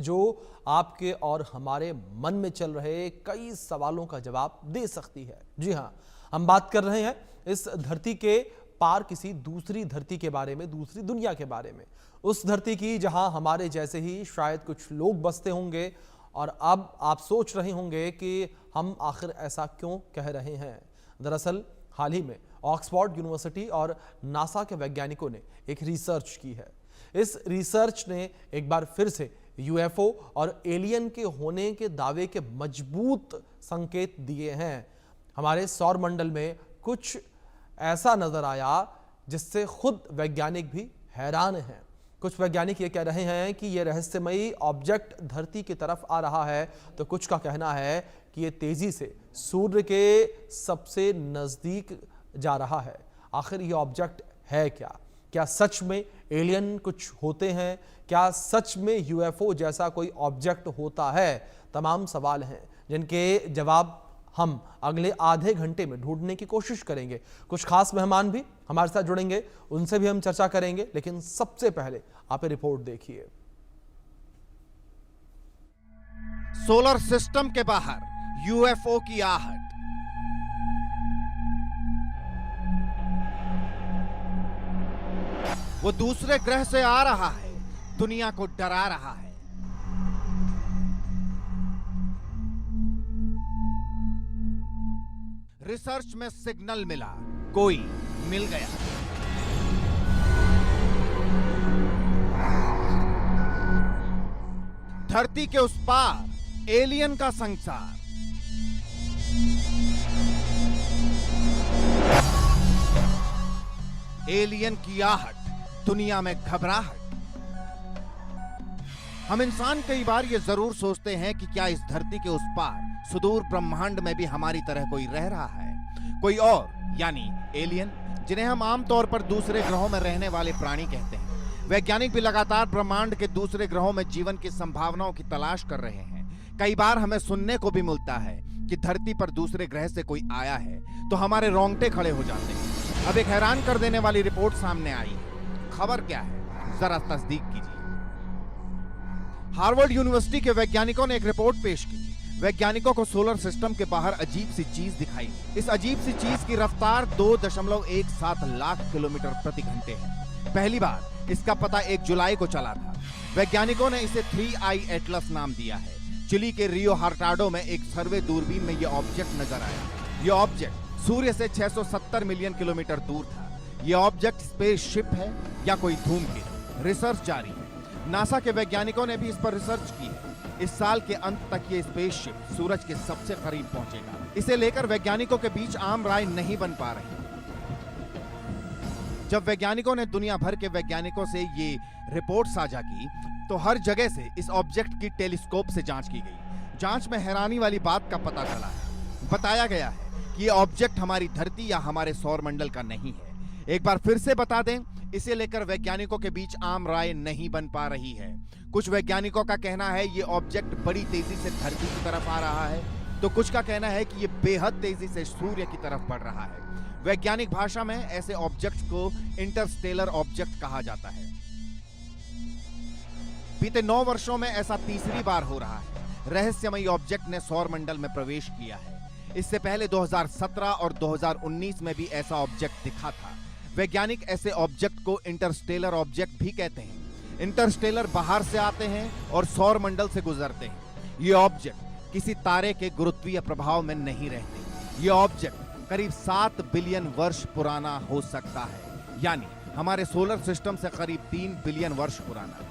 जो आपके और हमारे मन में चल रहे कई सवालों का जवाब दे सकती है। जी हां, हम बात कर रहे हैं इस धरती के पार किसी दूसरी धरती के बारे में, दूसरी दुनिया के बारे में। उस धरती की जहां हमारे जैसे ही शायद कुछ लोग बसते होंगे और अब आप सोच रहे होंगे कि हम आखिर ऐसा क्यों कह रहे हैं। दरअसल हाल ही में ऑक्सफोर्ड यूनिवर्सिटी और नासा के वैज्ञानिकों ने एक रिसर्च की है। इस रिसर्च ने एक बार फिर से यूएफओ और एलियन के होने के दावे के मजबूत संकेत दिए हैं। हमारे सौर मंडल में कुछ ऐसा नजर आया जिससे खुद वैज्ञानिक भी हैरान हैं। कुछ वैज्ञानिक ये कह रहे हैं कि ये रहस्यमयी ऑब्जेक्ट धरती की तरफ आ रहा है, तो कुछ का कहना है कि ये तेजी से सूर्य के सबसे नजदीक जा रहा है। आखिर ये ऑब्जेक्ट है क्या? क्या सच में एलियन कुछ होते हैं? क्या सच में यूएफओ जैसा कोई ऑब्जेक्ट होता है? तमाम सवाल हैं जिनके जवाब हम अगले आधे घंटे में ढूंढने की कोशिश करेंगे। कुछ खास मेहमान भी हमारे साथ जुड़ेंगे, उनसे भी हम चर्चा करेंगे, लेकिन सबसे पहले आप रिपोर्ट देखिए। सोलर सिस्टम के बाहर यूएफओ की आहट। वो दूसरे ग्रह से आ रहा है, दुनिया को डरा रहा है। रिसर्च में सिग्नल मिला, कोई मिल गया। धरती के उस पार एलियन का संसार। एलियन की आहट, दुनिया में घबराहट। हम इंसान कई बार ये जरूर सोचते हैं कि क्या इस धरती के उस पार सुदूर ब्रह्मांड में भी हमारी तरह कोई रह रहा है, कोई और यानी एलियन, जिन्हें हम आमतौर पर दूसरे ग्रहों में रहने वाले प्राणी कहते हैं। वैज्ञानिक भी लगातार ब्रह्मांड के दूसरे ग्रहों में जीवन की संभावनाओं की तलाश कर रहे हैं। कई बार हमें सुनने को भी मिलता है कि धरती पर दूसरे ग्रह से कोई आया है, तो हमारे रोंगटे खड़े हो जाते हैं। अब एक हैरान कर देने वाली रिपोर्ट सामने आई है। खबर क्या है, जरा तस्दीक कीजिए। हार्वर्ड यूनिवर्सिटी के वैज्ञानिकों ने एक रिपोर्ट पेश की। वैज्ञानिकों को सोलर सिस्टम के बाहर अजीब सी चीज दिखाई। इस अजीब सी चीज की रफ्तार 2.17 लाख किलोमीटर प्रति घंटे है। पहली बार इसका पता 1 जुलाई को चला था। वैज्ञानिकों ने इसे 3I एटलस नाम दिया है। चिली के रियो हार्टाडो में एक सर्वे दूरबीन में यह ऑब्जेक्ट नजर आया। यह ऑब्जेक्ट सूर्य से 670 मिलियन किलोमीटर दूर था। यह ऑब्जेक्ट स्पेसशिप है या कोई धूमकेतु? रिसर्च जारी है। नासा के वैज्ञानिकों ने भी इस पर रिसर्च की है। इस साल के अंत तक ये स्पेसशिप सूरज के सबसे करीब पहुंचेगा। इसे लेकर वैज्ञानिकों के बीच आम राय नहीं बन पा रही। जब वैज्ञानिकों ने दुनिया भर के वैज्ञानिकों से ये रिपोर्ट साझा की, तो हर जगह से इस ऑब्जेक्ट की टेलीस्कोप से जांच की गई। जांच में हैरानी वाली बात का पता चला है। बताया गया है कि ये ऑब्जेक्ट हमारी धरती या हमारे सौर मंडल का नहीं है। एक बार फिर से बता दें, इसे लेकर वैज्ञानिकों के बीच आम राय नहीं बन पा रही है। कुछ वैज्ञानिकों का कहना है ये ऑब्जेक्ट बड़ी तेजी से धरती की तरफ आ रहा है, तो कुछ का कहना है कि ये बेहद तेजी से सूर्य की तरफ बढ़ रहा है। वैज्ञानिक भाषा में ऐसे ऑब्जेक्ट को इंटरस्टेलर ऑब्जेक्ट कहा जाता है। बीते 9 वर्षों में ऐसा तीसरी बार हो रहा है। रहस्यमयी ऑब्जेक्ट ने सौर मंडल में प्रवेश किया है। इससे पहले 2017 और 2019 में भी ऐसा ऑब्जेक्ट दिखा था। वैज्ञानिक ऐसे ऑब्जेक्ट को इंटरस्टेलर ऑब्जेक्ट भी कहते हैं। इंटरस्टेलर बाहर से आते हैं और सौर मंडल से गुजरते हैं। ये ऑब्जेक्ट किसी तारे के गुरुत्वीय प्रभाव में नहीं रहते। ये ऑब्जेक्ट करीब 7 बिलियन वर्ष पुराना हो सकता है, यानी हमारे सोलर सिस्टम से करीब 3 बिलियन वर्ष पुराना।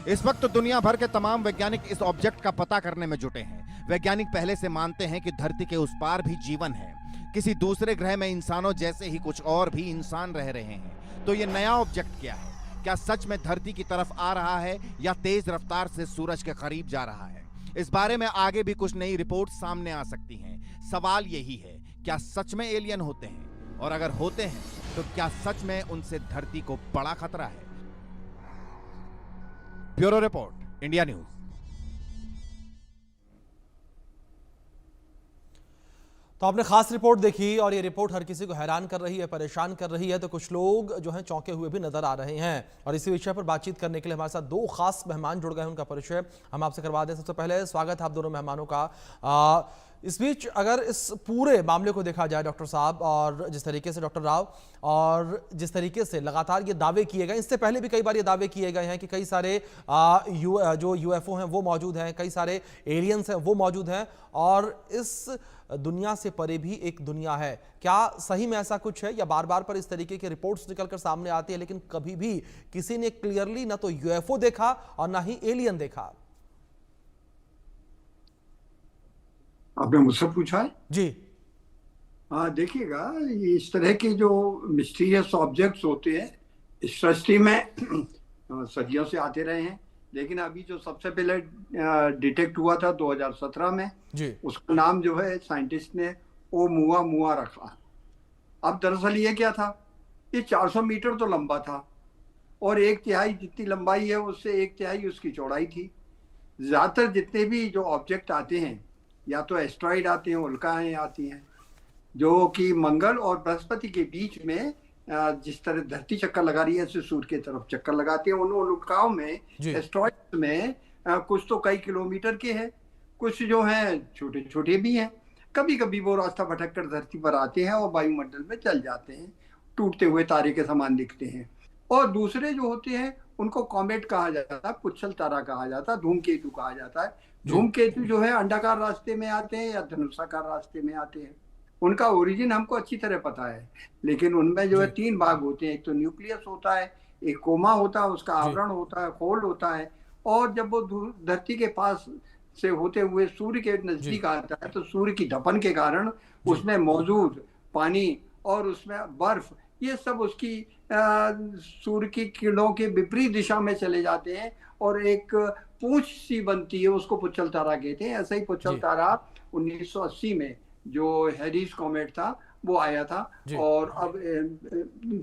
इस वक्त दुनिया भर के तमाम वैज्ञानिक इस ऑब्जेक्ट का पता करने में जुटे हैं। वैज्ञानिक पहले से मानते हैं कि धरती के उस पार भी जीवन है। किसी दूसरे ग्रह में इंसानों जैसे ही कुछ और भी इंसान रह रहे हैं। तो ये नया ऑब्जेक्ट क्या है? क्या सच में धरती की तरफ आ रहा है या तेज रफ्तार से सूरज के करीब जा रहा है? इस बारे में आगे भी कुछ नई रिपोर्ट सामने आ सकती हैं। सवाल यही है, क्या सच में एलियन होते हैं? और अगर होते हैं तो क्या सच में उनसे धरती को बड़ा खतरा है? Bureau report, India news. तो आपने खास रिपोर्ट देखी और ये रिपोर्ट हर किसी को हैरान कर रही है, परेशान कर रही है। तो कुछ लोग जो हैं चौंके हुए भी नजर आ रहे हैं और इसी विषय पर बातचीत करने के लिए हमारे साथ दो खास मेहमान जुड़ गए हैं, उनका परिचय हम आपसे करवा दें। सबसे पहले स्वागत है आप दोनों मेहमानों का। इस बीच अगर इस पूरे मामले को देखा जाए डॉक्टर साहब, और जिस तरीके से डॉक्टर राव, और जिस तरीके से लगातार ये दावे किए गए, इससे पहले भी कई बार ये दावे किए गए हैं कि कई सारे जो यूएफओ हैं वो मौजूद हैं, कई सारे एलियंस हैं वो मौजूद हैं, और इस दुनिया से परे भी एक दुनिया है। क्या सही में ऐसा कुछ है, या बार बार पर इस तरीके की रिपोर्ट्स निकलकर सामने आती है लेकिन कभी भी किसी ने क्लियरली ना तो यूएफओ देखा और ना ही एलियन देखा? आपने मुझसे पूछा है जी। हाँ, देखिएगा, ये इस तरह के जो मिस्टीरियस ऑब्जेक्ट्स होते हैं इस सृष्टि में सदियों से आते रहे हैं, लेकिन अभी जो सबसे पहले डिटेक्ट हुआ था 2017 में जी। उसका नाम जो है साइंटिस्ट ने ओमुआ रखा। अब दरअसल ये क्या था, ये 400 मीटर तो लंबा था और 1/3 जितनी लंबाई है उससे 1/3 उसकी चौड़ाई थी। ज्यादातर जितने भी जो ऑब्जेक्ट आते हैं या तो एस्ट्रॉइड आते हैं, उल्काएं आती हैं जो कि मंगल और बृहस्पति के बीच में जिस तरह धरती चक्कर लगा रही है ऐसे सूर्य की तरफ चक्कर लगाते हैं। उन उल्काओं में, एस्ट्रॉइड में कुछ तो कई किलोमीटर के हैं, कुछ जो हैं छोटे छोटे भी हैं। कभी कभी वो रास्ता भटक कर धरती पर आते हैं और वायुमंडल में चल जाते हैं, टूटते हुए तारे के समान दिखते हैं। और दूसरे जो होते हैं उनको कॉमेट कहा जाता है, पुच्छल तारा कहा जाता है, धूमकेतु कहा जाता है। धूमकेतु जो है अंडाकार रास्ते में आते हैं या धनुषाकार रास्ते में आते हैं। उनका ओरिजिन हमको अच्छी तरह पता है, लेकिन उनमें जो है 3 भाग होते हैं। एक तो न्यूक्लियस होता है, एक कोमा होता है, उसका आवरण होता है, खोल होता है, और जब वो धरती के पास से होते हुए सूर्य के नजदीक आता है तो सूर्य की ढपन के कारण उसमें मौजूद पानी और उसमें बर्फ, ये सब उसकी सूर्य की किरणों के विपरीत दिशा में चले जाते हैं और एक पूंछ सी बनती है, उसको पुच्छल तारा कहते हैं। ऐसा ही पुच्छल तारा 1980 में जो हैरीस कॉमेट था वो आया था और अब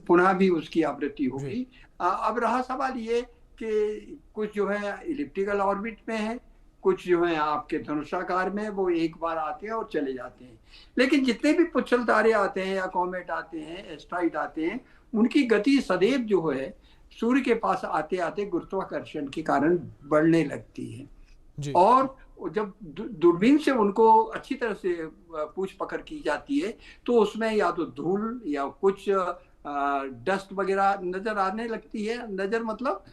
पुनः भी उसकी आवृत्ति होगी। अब रहा सवाल ये कि कुछ जो है इलिप्टिकल ऑर्बिट में है, कुछ जो है आपके धनुषाकार में, वो एक बार आते हैं और चले जाते हैं। लेकिन जितने भी पुच्छल तारे आते हैं या कॉमेट आते हैं, एस्ट्रॉइड आते हैं, उनकी गति सदैव जो है सूर्य के पास आते आते गुरुत्वाकर्षण के कारण बढ़ने लगती है। और जब दूरबीन से उनको अच्छी तरह से पूछ पकड़ की जाती है तो उसमें या तो धूल या कुछ डस्ट वगैरह नजर आने लगती है। नजर मतलब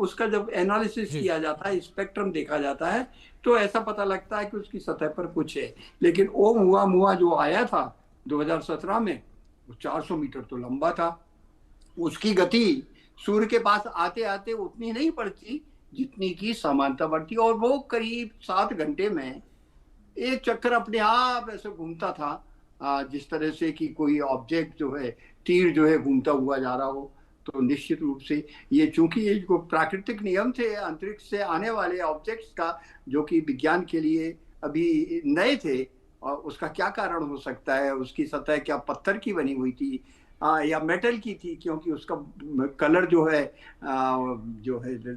उसका जब एनालिसिस किया जाता है, स्पेक्ट्रम देखा जाता है, तो ऐसा पता लगता है कि उसकी सतह पर कुछ है। लेकिन ओमुआ जो आया था 2017 में, वो 400 मीटर तो लंबा था। उसकी गति सूर्य के पास आते आते उतनी नहीं बढ़ती जितनी की समानता बढ़ती, और वो करीब 7 घंटे में एक चक्कर अपने आप ऐसे घूमता था, जिस तरह से कि कोई ऑब्जेक्ट जो है, तीर जो है घूमता हुआ जा रहा हो। तो निश्चित रूप से ये, चूंकि ये जो प्राकृतिक नियम थे अंतरिक्ष से आने वाले ऑब्जेक्ट्स का, जो कि विज्ञान के लिए अभी नए थे, और उसका क्या कारण हो सकता है, उसकी सतह क्या पत्थर की बनी हुई थी या मेटल की थी, क्योंकि उसका कलर जो है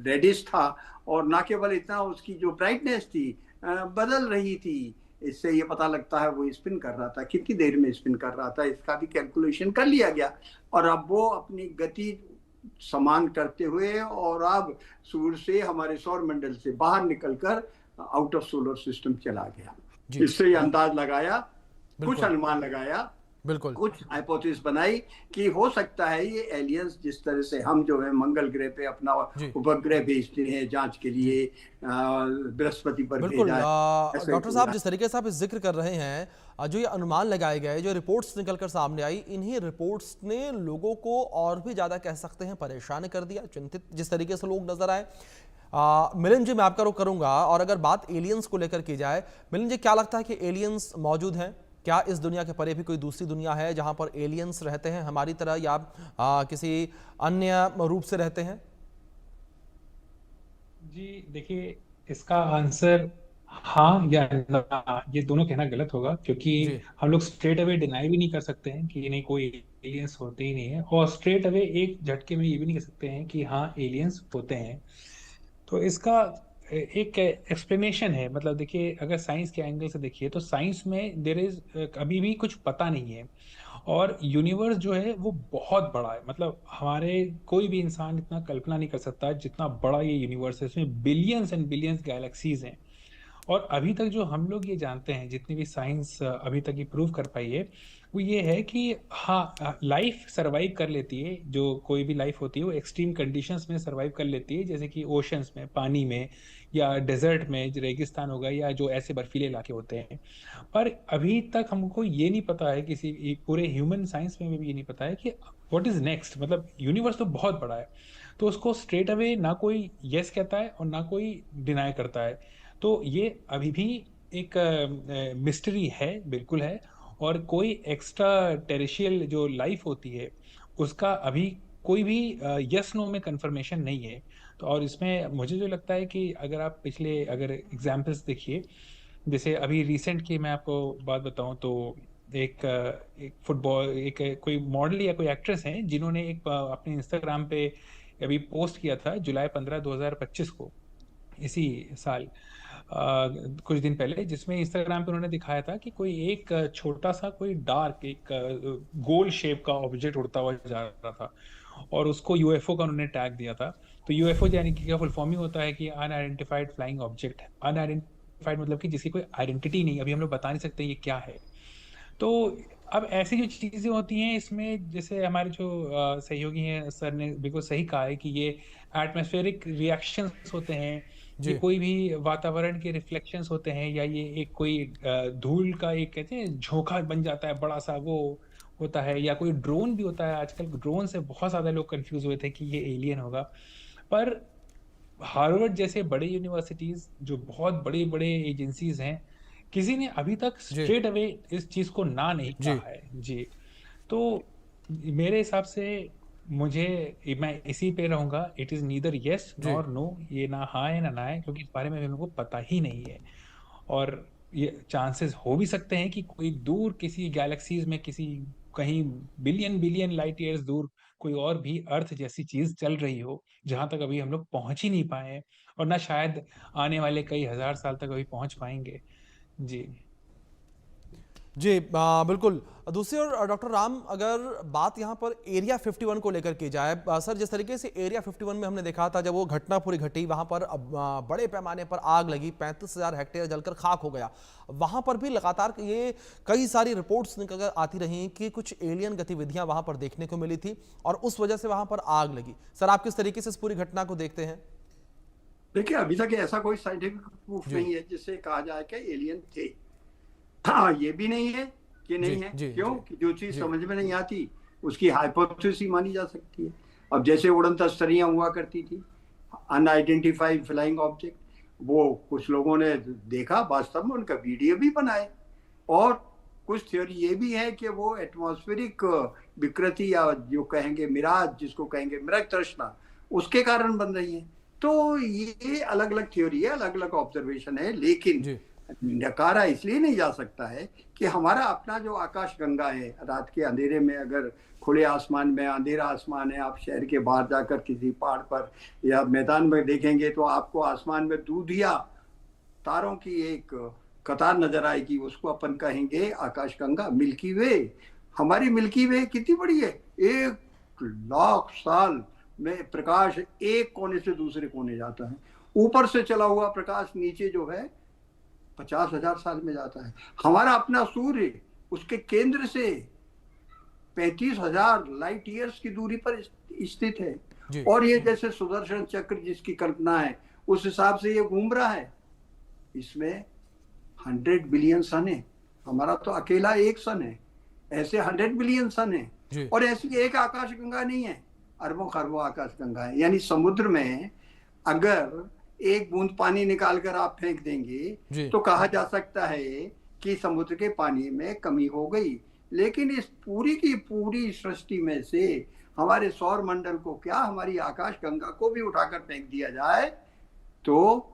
रेडिश था, और ना केवल इतना उसकी जो ब्राइटनेस थी बदल रही थी। इससे ये पता लगता है वो स्पिन कर रहा था, कितनी देर में स्पिन कर रहा था, इसका भी कैलकुलेशन कर लिया गया। और अब वो अपनी गति समान करते हुए और अब सूर्य से, हमारे सौर मंडल से बाहर निकलकर आउट ऑफ सोलर सिस्टम चला गया। इससे ये अंदाज लगाया, कुछ अनुमान लगाया, बिल्कुल कुछ हाइपोथेसिस बनाई कि हो सकता है ये एलियंस, जिस तरह से हम जो है मंगल ग्रह पे अपना उपग्रह भेजते हैं जांच के लिए, बृहस्पति पर भेजा है। डॉक्टर साहब, जिस तरीके से आप इस जिक्र कर रहे हैं, जो ये अनुमान लगाए गए, जो रिपोर्ट्स निकलकर सामने आई, इन्हीं रिपोर्ट्स ने लोगों को और भी ज्यादा कह सकते हैं परेशान कर दिया, चिंतित जिस तरीके से लोग नजर आए। मिलिंद जी, मैं आपका रुख करूंगा, और अगर बात एलियंस को लेकर की जाए, मिलिंद जी, क्या लगता है कि एलियंस मौजूद हैं? क्या इस दुनिया के परे भी कोई दूसरी दुनिया है जहां पर एलियंस रहते हैं हमारी तरह, या किसी अन्य रूप से रहते हैं? जी देखिए, इसका आंसर हाँ या ना, ये दोनों कहना गलत होगा, क्योंकि हम लोग स्ट्रेट अवे डिनाई भी नहीं कर सकते हैं कि नहीं, कोई एलियंस होते ही नहीं है, और स्ट्रेट अवे एक झटके में ये भी नहीं कह सकते हैं कि हाँ एलियंस होते हैं। तो इसका एक एक्सप्लेनेशन है। मतलब देखिए, अगर साइंस के एंगल से देखिए तो साइंस में देर इज अभी भी कुछ पता नहीं है। और यूनिवर्स जो है वो बहुत बड़ा है। मतलब हमारे कोई भी इंसान इतना कल्पना नहीं कर सकता जितना बड़ा ये यूनिवर्स है। इसमें बिलियंस एंड बिलियंस गैलेक्सीज हैं। और अभी तक जो हम लोग ये जानते हैं, जितनी भी साइंस अभी तक ये प्रूव कर पाई है, वो ये है कि हाँ, लाइफ सरवाइव कर लेती है। जो कोई भी लाइफ होती है वो एक्सट्रीम कंडीशंस में सरवाइव कर लेती है, जैसे कि ओशंस में, पानी में, या डेजर्ट में, जो रेगिस्तान होगा, या जो ऐसे बर्फीले इलाके होते हैं। पर अभी तक हमको ये नहीं पता है, किसी पूरे ह्यूमन साइंस में भी ये नहीं पता है कि व्हाट इज नेक्स्ट। मतलब यूनिवर्स तो बहुत बड़ा है, तो उसको स्ट्रेट अवे ना कोई यस कहता है और ना कोई डिनाई करता है। तो ये अभी भी एक मिस्ट्री है, बिल्कुल है। और कोई एक्स्ट्रा टेरेशियल जो लाइफ होती है उसका अभी कोई भी यस नो में कंफर्मेशन नहीं है। तो और इसमें मुझे जो लगता है कि अगर आप पिछले अगर एग्जाम्पल्स देखिए, जैसे अभी रिसेंट की मैं आपको बात बताऊं तो एक फुटबॉल, एक कोई मॉडल या कोई एक्ट्रेस हैं जिन्होंने एक अपने इंस्टाग्राम पे अभी पोस्ट किया था जुलाई 15, 2025 को, इसी साल, कुछ दिन पहले, जिसमें इंस्टाग्राम पे उन्होंने दिखाया था कि कोई एक छोटा सा कोई डार्क एक गोल शेप का ऑब्जेक्ट उड़ता हुआ जा रहा था, और उसको यूएफओ का उन्होंने टैग दिया था। तो यूएफओ यानी कि क्या फुल फॉर्म ही होता है कि अनआइडेंटिफाइड फ्लाइंग ऑब्जेक्ट। अनआइडेंटिफाइड मतलब कि जिसकी कोई आइडेंटिटी नहीं, अभी हम लोग बता नहीं सकते ये क्या है। तो अब ऐसी जो चीजें होती हैं इसमें, जैसे हमारे जो सहयोगी हैं सर ने बिल्कुल सही कहा है कि ये एटमॉस्फेरिक रिएक्शंस होते हैं, ये जी कोई भी वातावरण के रिफ्लेक्शंस होते हैं, या ये एक कोई धूल का एक कहते हैं झोंका बन जाता है बड़ा सा, वो होता है। या कोई ड्रोन भी होता है। आजकल ड्रोन से बहुत ज्यादा लोग कंफ्यूज हुए थे कि ये एलियन होगा। पर हार्वर्ड जैसे बड़े यूनिवर्सिटीज, जो बहुत बड़े बड़े एजेंसीज हैं, किसी ने अभी तक जी स्ट्रेट अवे इस चीज को ना नहीं जी कहा है जी। तो मेरे हिसाब से मुझे, मैं इसी पे रहूंगा, इट इज नीदर यस जी नॉर नो। ये ना हाँ है ना ना है, क्योंकि इस बारे में हम लोग को पता ही नहीं है। और ये चांसेस हो भी सकते हैं कि कोई दूर किसी गैलेक्सीज में, किसी कहीं बिलियन बिलियन लाइट ईयर्स दूर कोई और भी अर्थ जैसी चीज चल रही हो, जहां तक अभी हम लोग पहुंच ही नहीं पाए हैं, और ना शायद आने वाले कई हजार साल तक अभी पहुंच पाएंगे जी। जी बिल्कुल। दूसरी ओर डॉक्टर राम, अगर बात यहाँ पर एरिया 51 को लेकर की जाए, सर जिस तरीके से एरिया 51 में हमने देखा था जब वो घटना पूरी घटी, वहाँ पर बड़े पैमाने पर आग लगी, 35,000 हेक्टेयर जलकर खाक हो गया। वहाँ पर भी लगातार ये कई सारी रिपोर्ट्स निकल कर आती रही कि कुछ एलियन गतिविधियाँ वहाँ पर देखने को मिली थी और उस वजह से वहाँ पर आग लगी। सर आप किस तरीके से इस पूरी घटना को देखते हैं? देखिए, अभी तक ऐसा कोई साइंटिफिक प्रूफ जी नहीं है जिससे कहा जाए कि एलियन थे। हाँ, ये भी नहीं है कि नहीं जी है। जी क्यों? जी कि जो चीज जी समझ में नहीं आती उसकी हाइपोथेसिस मानी जा सकती है। अब जैसे उड़न तस्तरियां हुआ करती थी, अनआइडेंटिफाइड फ्लाइंग ऑब्जेक्ट, वो कुछ लोगों ने देखा, वास्तव में उनका वीडियो भी बनाए। और कुछ थ्योरी ये भी है कि वो एटमॉस्फेरिक विकृति, या जो कहेंगे मिराज, जिसको कहेंगे मृग तृष्णा, उसके कारण बन रही है। तो ये अलग अलग थ्योरी है, अलग अलग ऑब्जर्वेशन है, लेकिन जी नकारा इसलिए नहीं जा सकता है कि हमारा अपना जो आकाश गंगा है, रात के अंधेरे में अगर खुले आसमान में, अंधेरा आसमान है, आप शहर के बाहर जाकर किसी पहाड़ पर या मैदान में देखेंगे तो आपको आसमान में दूधिया तारों की एक कतार नजर आएगी। उसको अपन कहेंगे आकाश गंगा, मिल्की वे। हमारी मिल्की वे कितनी बड़ी है, 1 लाख साल में प्रकाश एक कोने से दूसरे कोने जाता है। ऊपर से चला हुआ प्रकाश नीचे जो है 50,000 साल में जाता है। हमारा अपना सूर्य उसके केंद्र से 35,000 लाइट ईयर्स की दूरी पर स्थित है। जी और ये जैसे सुदर्शन चक्र जिसकी कल्पना है, उस हिसाब से ये घूम रहा है। इसमें 100 बिलियन सन है, हमारा तो अकेला एक सन है। ऐसे 100 बिलियन सन है। जी और ऐसी एक आकाश गंगा नहीं है, अरबों खरबों आकाश गंगा है। यानी समुद्र में अगर एक बूंद पानी निकालकर आप फेंक देंगे तो कहा जा सकता है कि समुद्र के पानी में कमी हो गई। लेकिन इस पूरी की पूरी सृष्टि में से हमारे सौर मंडल को क्या, हमारी आकाश गंगा को भी उठाकर फेंक दिया जाए तो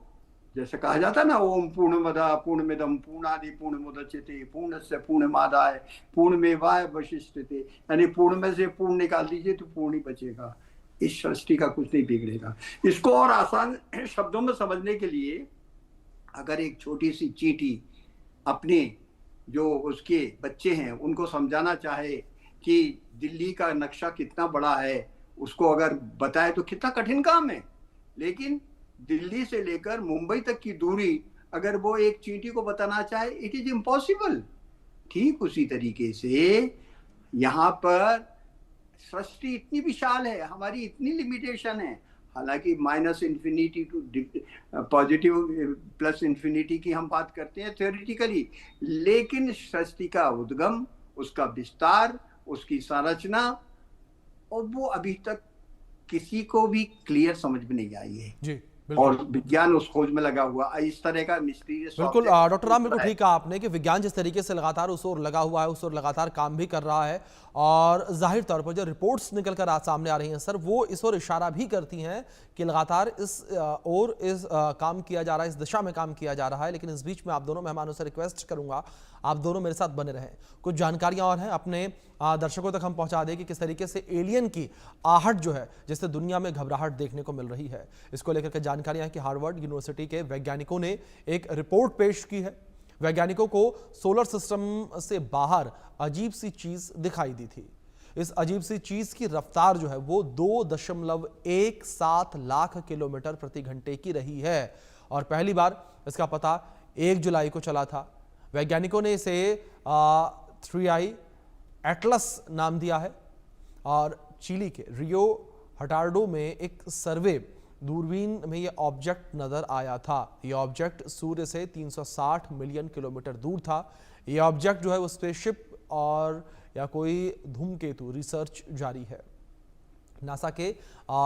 जैसे कहा जाता ना, ओम पूर्णमदा पूर्णमिदम पूर्णादि पूर्णमुदच्यते पूर्णस्य पूर्णमादाय पूर्णमेवाय वशिष्यते। यानी पूर्ण में से पूर्ण निकाल दीजिए तो पूर्ण ही बचेगा। इस सृष्टि का कुछ नहीं बिगड़ेगा। इसको और आसान शब्दों में समझने के लिए अगर एक छोटी सी चींटी अपने जो उसके बच्चे हैं उनको समझाना चाहे कि दिल्ली का नक्शा कितना बड़ा है, उसको अगर बताए तो कितना कठिन काम है, लेकिन दिल्ली से लेकर मुंबई तक की दूरी अगर वो एक चींटी को बताना चाहे, इट इज इम्पॉसिबल। ठीक उसी तरीके से यहाँ पर सृष्टि इतनी विशाल है, हमारी इतनी लिमिटेशन है। हालांकि minus infinity to positive plus infinity की हम बात करते हैं थ्योरेटिकली, लेकिन सृष्टि का उद्गम, उसका विस्तार, उसकी संरचना, और वो अभी तक किसी को भी क्लियर समझ में नहीं आई है जी और विज्ञान उस खोज में लगा हुआ। इस तरह का मिस्टीरियस बिल्कुल डॉक्टर राम, बिल्कुल ठीक कहा आपने कि विज्ञान जिस तरीके से लगातार उस ओर लगा हुआ है, उस ओर लगातार काम भी कर रहा है, और जाहिर तौर पर जो रिपोर्ट्स निकल कर आज सामने आ रही हैं सर, वो इस ओर इशारा भी करती हैं कि लगातार इस ओर काम किया जा रहा है, इस दिशा में काम किया जा रहा है। लेकिन इस बीच में आप दोनों मेहमानों से रिक्वेस्ट करूंगा, आप दोनों मेरे साथ बने रहें। कुछ जानकारियां और हैं अपने दर्शकों तक हम पहुंचा दें कि किस तरीके से एलियन की आहट जो है, जिससे दुनिया में घबराहट देखने को मिल रही है, इसको लेकर के जानकारियां हैं कि हार्वर्ड यूनिवर्सिटी के वैज्ञानिकों ने एक रिपोर्ट पेश की है। वैज्ञानिकों को सोलर सिस्टम से बाहर अजीब सी चीज दिखाई दी थी। इस अजीब सी चीज की रफ्तार जो है वो 2.17 लाख किलोमीटर प्रति घंटे की रही है, और पहली बार इसका पता 1 जुलाई को चला था। वैज्ञानिकों ने इसे 3i एटलस नाम दिया है, और चिली के रियो हटार्डो में एक सर्वे दूरबीन में यह ऑब्जेक्ट नजर आया था। यह ऑब्जेक्ट सूर्य से 360 मिलियन किलोमीटर दूर था। यह ऑब्जेक्ट जो है वो स्पेसशिप और या कोई धूमकेतु, रिसर्च जारी है। नासा के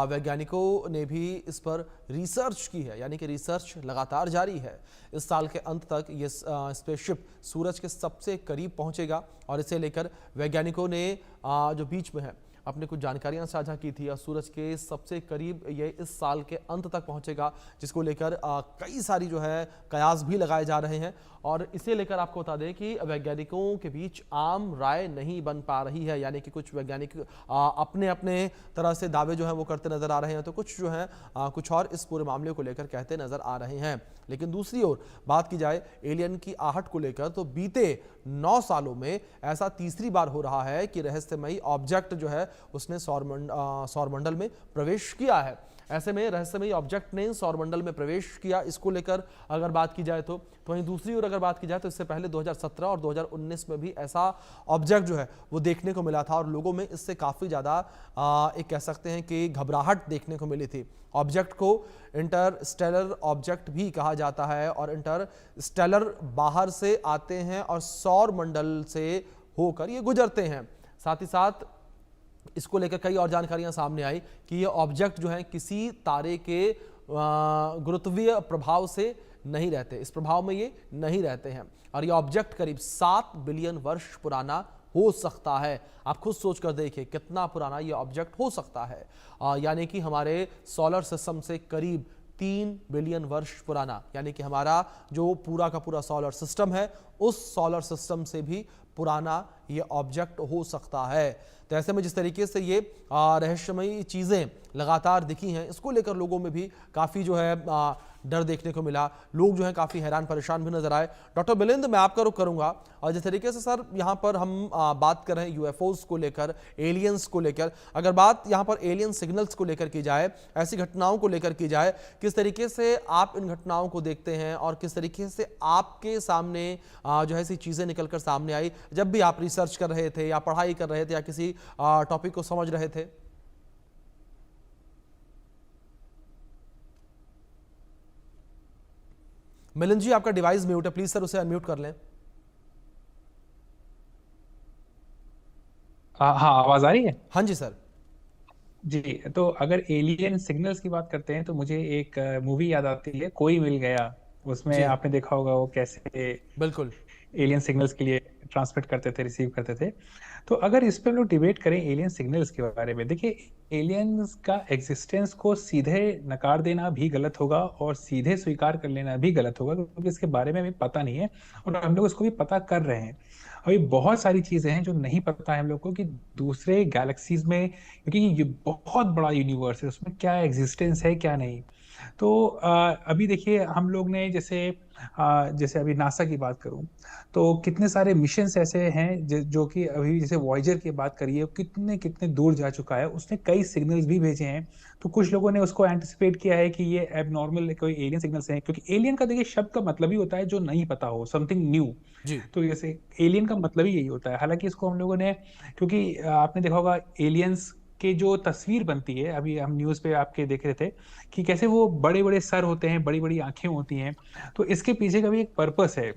वैज्ञानिकों ने भी इस पर रिसर्च की है, यानी कि रिसर्च लगातार जारी है। इस साल के अंत तक ये स्पेसशिप सूरज के सबसे करीब पहुंचेगा, और इसे लेकर वैज्ञानिकों ने जो बीच में है अपने कुछ जानकारियां साझा की थी, और सूरज के सबसे करीब ये इस साल के अंत तक पहुंचेगा, जिसको लेकर कई सारी जो है कयास भी लगाए जा रहे हैं। और इसे लेकर आपको बता दें कि वैज्ञानिकों के बीच आम राय नहीं बन पा रही है, यानी कि कुछ वैज्ञानिक अपने अपने तरह से दावे जो है वो करते नजर आ रहे हैं, तो कुछ जो है कुछ और इस पूरे मामले को लेकर कहते नजर आ रहे हैं। लेकिन दूसरी ओर बात की जाए एलियन की आहट को लेकर, तो बीते 9 सालों में ऐसा तीसरी बार हो रहा है कि रहस्यमयी ऑब्जेक्ट जो है उसने सौरमंडल में प्रवेश किया है। ऐसे में रहस्यमयी ऑब्जेक्ट ने सौरमंडल में प्रवेश किया, इसको लेकर अगर बात की जाए तो वहीं दूसरी ओर अगर बात की जाए तो इससे पहले 2017 और 2019 में भी ऐसा ऑब्जेक्ट जो है वो देखने को मिला था, और लोगों में इससे काफ़ी ज़्यादा एक कह सकते हैं कि घबराहट देखने को मिली थी। ऑब्जेक्ट को इंटरस्टेलर ऑब्जेक्ट भी कहा जाता है, और इंटरस्टेलर बाहर से आते हैं और सौरमंडल से होकर ये गुजरते हैं। साथ ही साथ इसको लेकर कई और जानकारियां सामने आई कि ये ऑब्जेक्ट जो है किसी तारे के गुरुत्वीय प्रभाव से नहीं रहते, इस प्रभाव में ये नहीं रहते हैं, और ये ऑब्जेक्ट करीब 7 बिलियन वर्ष पुराना हो सकता है। आप खुद सोच कर देखिए कितना पुराना ये ऑब्जेक्ट हो सकता है, यानी कि हमारे सोलर सिस्टम से करीब 3 बिलियन वर्ष पुराना, यानी कि हमारा जो पूरा का पूरा सोलर सिस्टम है उस सोलर सिस्टम से भी पुराना ये ऑब्जेक्ट हो सकता है। तो ऐसे में जिस तरीके से ये रहस्यमयी चीज़ें लगातार दिखी हैं, इसको लेकर लोगों में भी काफ़ी जो है डर देखने को मिला। लोग जो हैं काफ़ी हैरान परेशान भी नजर आए। डॉक्टर मिलिंद, मैं आपका रुख करूंगा, और जिस तरीके से सर यहाँ पर हम बात कर रहे हैं यूएफओस को लेकर, एलियंस को लेकर, अगर बात यहाँ पर एलियन सिग्नल्स को लेकर की जाए, ऐसी घटनाओं को लेकर की जाए, किस तरीके से आप इन घटनाओं को देखते हैं और किस तरीके से आपके सामने जो है ऐसी चीज़ें निकल कर सामने आई जब भी आप रिसर्च कर रहे थे या पढ़ाई कर रहे थे या किसी टॉपिक को समझ रहे थे? मिलिंद जी, आपका डिवाइस म्यूट है, प्लीज सर उसे अनम्यूट कर लें। हाँ, आवाज आ रही है? हाँ जी सर। जी, तो अगर एलियन सिग्नल्स की बात करते हैं तो मुझे एक मूवी याद आती है, कोई मिल गया। उसमें आपने देखा होगा वो कैसे बिल्कुल एलियन सिग्नल्स के लिए ट्रांसमिट करते थे, रिसीव करते थे। तो अगर इस पर हम लोग डिबेट करें एलियन सिग्नल्स के बारे में, देखिए एलियंस का एग्जिस्टेंस को सीधे नकार देना भी गलत होगा और सीधे स्वीकार कर लेना भी गलत होगा, क्योंकि इसके बारे में हमें पता नहीं है और हम लोग इसको भी पता कर रहे हैं। अभी बहुत सारी चीजें हैं जो नहीं पता है हम लोग को कि दूसरे गैलेक्सीज में, क्योंकि ये बहुत बड़ा यूनिवर्स है, उसमें क्या एग्जिस्टेंस है क्या नहीं। तो अभी देखिए हम लोग ने जैसे अभी नासा की बात करूं तो कितने सारे मिशंस ऐसे हैं जो कि अभी जैसे वॉयेजर की बात करिए, कितने कितने दूर जा चुका है, उसने कई सिग्नल्स भी भेजे हैं। तो कुछ लोगों ने उसको एंटिसिपेट किया है कि ये एबनॉर्मल कोई एलियन सिग्नल्स हैं, क्योंकि एलियन का देखिए शब्द का मतलब ही होता है जो नहीं पता हो, समथिंग न्यू। जी। तो जैसे एलियन का मतलब ही यही होता है। हालांकि इसको हम लोगों ने, क्योंकि आपने देखा होगा एलियंस के जो तस्वीर बनती है, अभी हम न्यूज पे आपके देख रहे थे कि कैसे वो बड़े बड़े सर होते हैं, बड़ी बड़ी आंखें होती हैं। तो इसके पीछे का भी एक पर्पस है,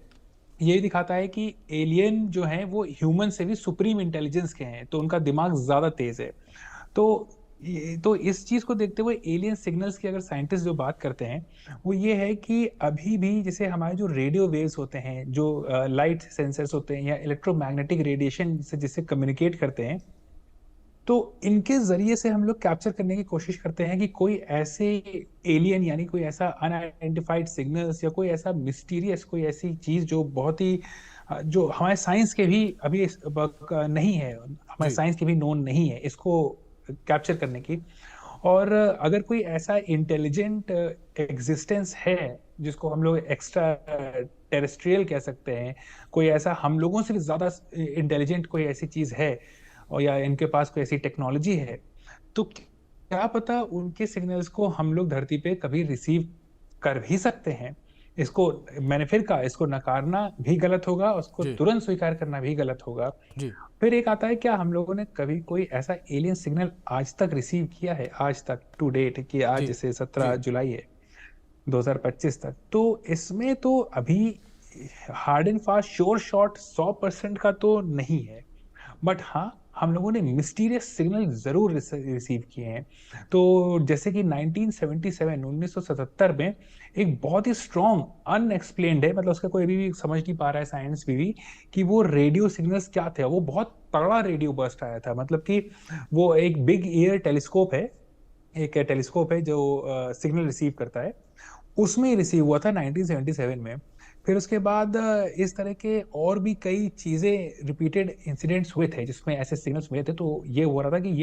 ये दिखाता है कि एलियन जो हैं वो ह्यूमन से भी सुप्रीम इंटेलिजेंस के हैं, तो उनका दिमाग ज्यादा तेज है। तो तो इस चीज को देखते हुए एलियन सिग्नल्स की अगर साइंटिस्ट जो बात करते हैं वो ये है कि अभी भी जैसे हमारे जो रेडियो वेव्स होते हैं, जो लाइट सेंसर्स होते हैं या इलेक्ट्रोमैग्नेटिक रेडिएशन से जिससे कम्युनिकेट करते हैं, तो इनके जरिए से हम लोग कैप्चर करने की कोशिश करते हैं कि कोई ऐसे एलियन यानी कोई ऐसा अनआइडेंटिफाइड सिग्नल्स या कोई ऐसा मिस्टीरियस कोई ऐसी चीज जो बहुत ही जो हमारे साइंस के भी अभी नहीं है, हमारे जी। साइंस के भी नोन नहीं है इसको कैप्चर करने की। और अगर कोई ऐसा इंटेलिजेंट एग्जिस्टेंस है जिसको हम लोग एक्स्ट्रा टेरेस्ट्रियल कह सकते हैं, कोई ऐसा हम लोगों से भी ज्यादा इंटेलिजेंट कोई ऐसी चीज है और या इनके पास कोई ऐसी टेक्नोलॉजी है, तो क्या पता उनके सिग्नल्स को हम लोग धरती पे कभी रिसीव कर भी सकते हैं। इसको मैंने फिर कहा, इसको नकारना भी गलत होगा, उसको जी। तुरंत स्वीकार करना भी गलत होगा। जी। फिर एक आता है, क्या हम लोगों ने कभी कोई ऐसा एलियन सिग्नल आज तक रिसीव किया है, आज तक टू डेट, कि आज जी। जैसे 17 जी। जुलाई है 2025 तक, तो इसमें तो अभी hard and fast sure shot 100% का तो नहीं है, बट हाँ हम लोगों ने मिस्टीरियस सिग्नल जरूर रिसीव किए हैं। तो जैसे कि 1977 में एक बहुत ही स्ट्रॉन्ग अनएक्सप्लेन्ड है, मतलब उसका कोई अभी भी समझ नहीं पा रहा है साइंस भी कि वो रेडियो सिग्नल्स क्या थे। वो बहुत तगड़ा रेडियो बर्स्ट आया था, मतलब कि वो एक बिग ईयर टेलीस्कोप है, एक टेलीस्कोप है जो सिग्नल रिसीव करता है, उसमें रिसीव हुआ था 1977 में। फिर उसके बाद इस तरह के और भी कई चीजें रिपीटेड इंसिडेंट्स हुए थे जिसमें ऐसे सिग्नल्स मिले थे। तो ये हो रहा था कि ये